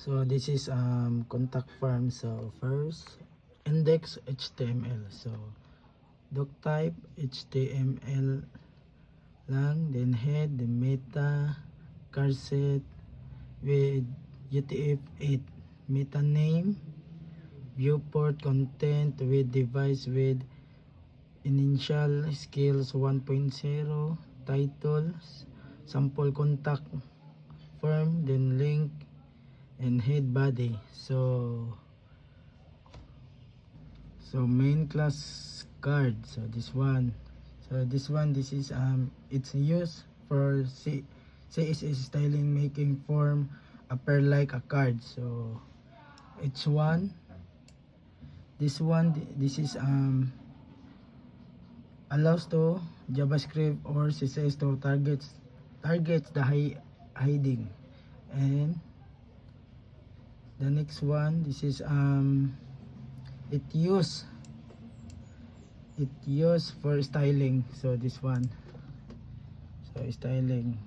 So this is contact form. So first, index HTML. So doc type HTML lang, then head, then meta, charset with UTF-8, meta name, viewport content with device with initial skills 1.0, titles, sample contact form, then link, and head body. So main class card. So this one, this is it's used for CSS styling, making form appear like a card. So H1, this is allows to JavaScript or CSS to targets the hiding. And the next one, this is it used for styling. So this one, so styling.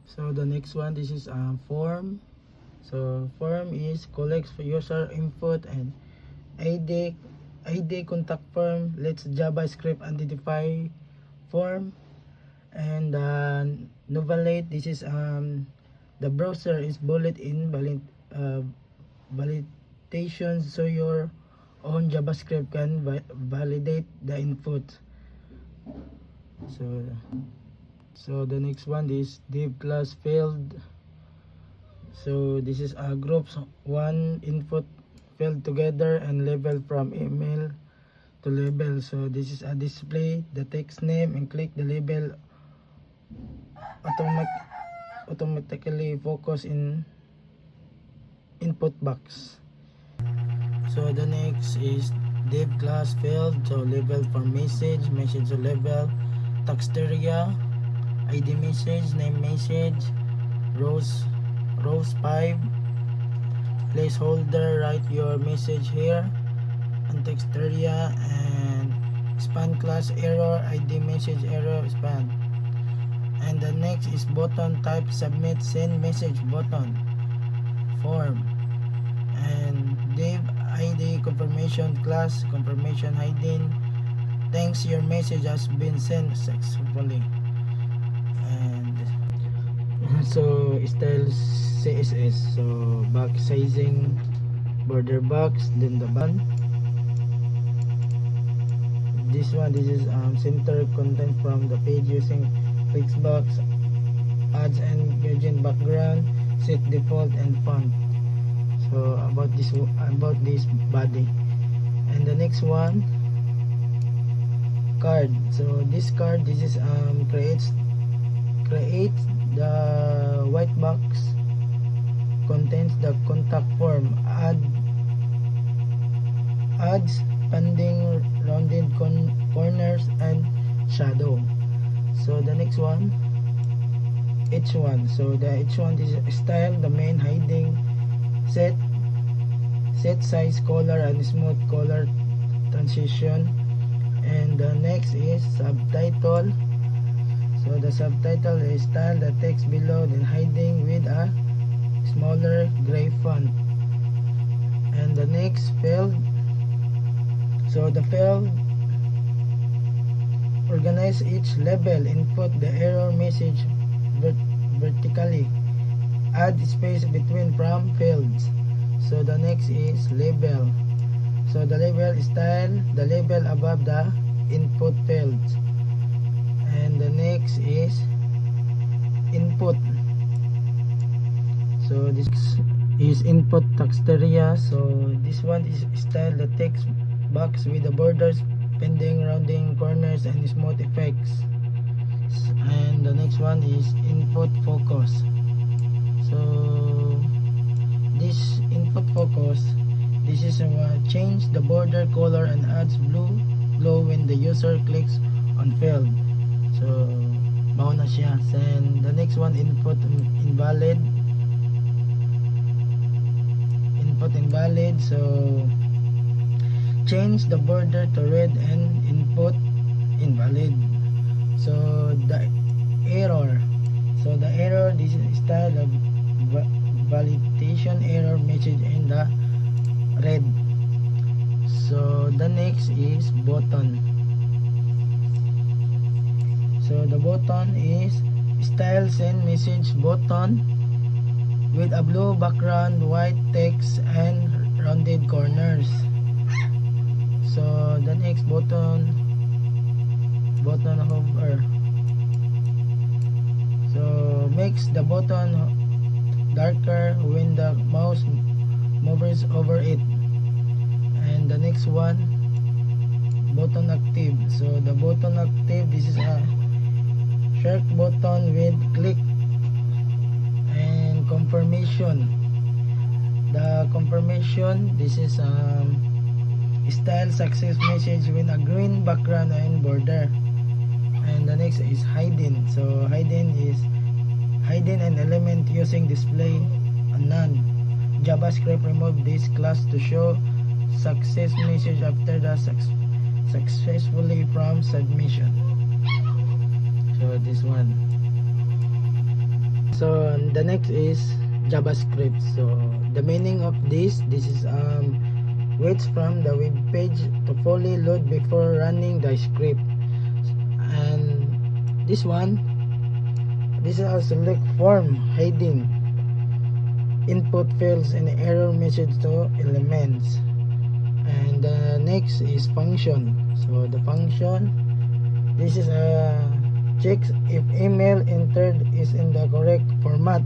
So the next one, this is form. So form is collects user input and ID contact form, lets JavaScript identify form. And novelate, this is the browser is bullet in validation, so your own JavaScript can validate the input. So the next one is div class field. So this is a groups one input field together and label from email to label. So this is a display the text name and click the label automatically focus in input box. So the next is div class field. So label for message to label, text area, ID message, name message, rows 5, placeholder, write your message here, and text area, and span class error, ID message error, span. And the next is button type, submit, send message button, form. And div ID confirmation class, confirmation hiding, thanks your message has been sent successfully. And so style CSS, so box sizing, border box, then the button. This is center content from the page using text box, adds and gradient background, set default and font. So about this body. And the next one, card. So this card, this is creates the white box, contains the contact form, adds pending rounded corners and shadow. So the next one, H1. So the H1 is style, the main hiding, set size, color and smooth color transition. And the next is subtitle. So the subtitle is style the text below, then hiding with a smaller gray font. And the next field, so the field organize each label, input the error message vertically, add space between from fields. So the next is label. So the label is style the label above the input fields. And the next is input. So this is input text area. So this one is style the text box with the borders, pending rounding corners and smooth effects. And the next one is input focus. So this input focus, this is change the border color and adds blue glow when the user clicks on field. So mao na siya. And the next one, input invalid. So change the border to red and input invalid. So the error, this this is style of validation error message in the red. So the next is button. So the button is style send message button with a blue background, white text and rounded corners. So the next button hover. So makes the button darker when the mouse moves over it. And the next one, button active. So the button active, this is a short button with click and confirmation. The confirmation, this is style success message with a green background and border. And the next is hidden. So hidden is hidden an element using display none. JavaScript remove this class to show success message after the successfully from submission. So this one. So the next is JavaScript. So the meaning of this is waits from the web page to fully load before running the script. And this one, this is a select form hiding input fields and error message to elements. And the next is function. So the function, this is a checks if email entered is in the correct format.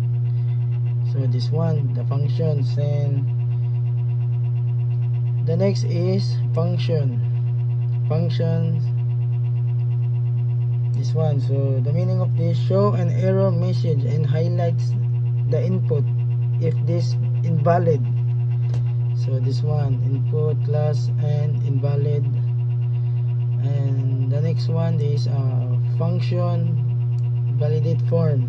So this one, the functions. And the next is functions, this one. So the meaning of this, show an error message and highlights the input if this invalid. So this one, input class and invalid. And the next one is function validate form.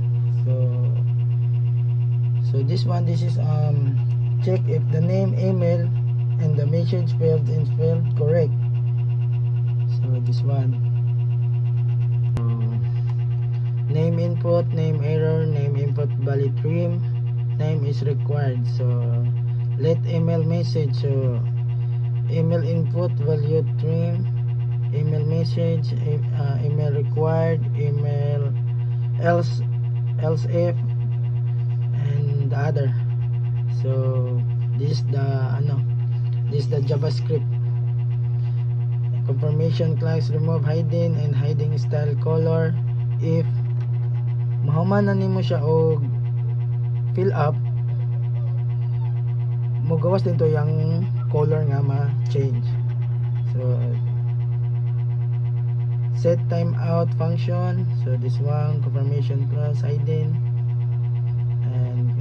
So this one, this is check if the name, email and the message field is filled correct. So this one, name input, name error, name input valid trim, name is required. So let email message, so email input value trim, email message, email required, email else if, and the other. So this is the JavaScript. Confirmation class remove hidden and hiding style color. If mahuman na nimo siya og fill up, mo gawas din to yung color nga ma-change. So set timeout function. So this one, confirmation class hidden, and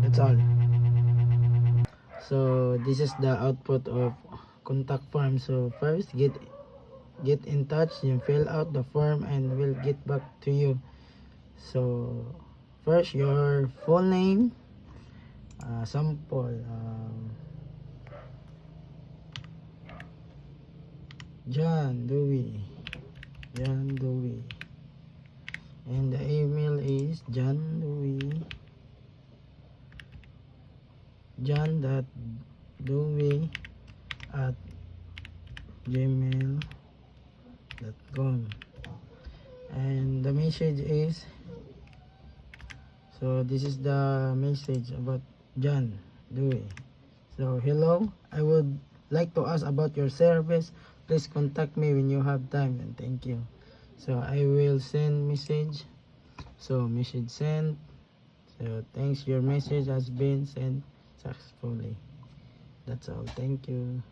that's all. So this is the output of contact form. So first, get in touch, you fill out the form and we'll get back to you. So first, your full name, sample, John Dewey, and the email is john.dewey@gmail.com, and the message is, so this is the message about John Dewey. So hello, I would like to ask about your service. Please contact me when you have time, and thank you. So I will send message. So message sent. So thanks, your message has been sent successfully. That's all. Thank you.